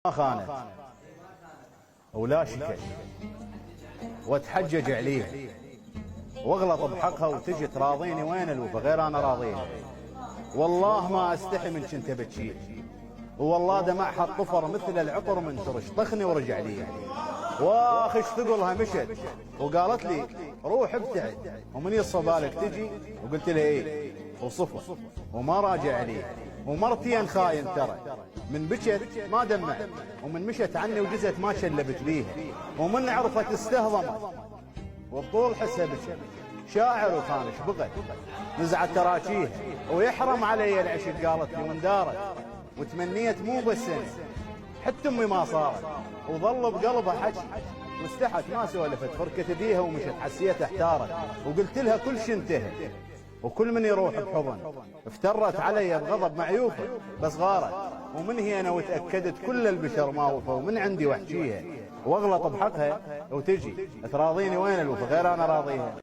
ما خانت ولا شكت واتحجج عليها واغلط بحقها وتجي تراضيني. وين الوفا غير انا راضيها؟ والله ما استحي من كنت بتشيل، والله دمعها الطفر مثل العطر من ترش، طخني ورجع لي. واخ ايش ثقلها مشت وقالت لي روح ابتعد، ومن يصبالك تجي؟ وقلت لها ايه وصفه وما راجع عليه. ومرتي خاين ترى، من بكت ما دمعت، ومن مشت عني وجزت ما شلبت بيها، ومن عرفت استهضمت والطول حسها بكت. شاعر وخانش بقت نزعت تراجيها ويحرم علي العشق. قالت لي من دارت وتمنيت مو بس أنا، حتى امي ما صارت، وظل بقلبها حكي واستحت ما سولفت. فركت بيها ومشت حسيتها احتارت، وقلت لها كل شيء انتهى وكل من يروح بحضن. افترت علي بغضب معيوفه بس غارت، ومن هي انا وتاكدت كل البشر ما وفى، ومن عندي واحكيها واغلط بحقها وتجي تراضيني. وين الوفا غير انا راضيها؟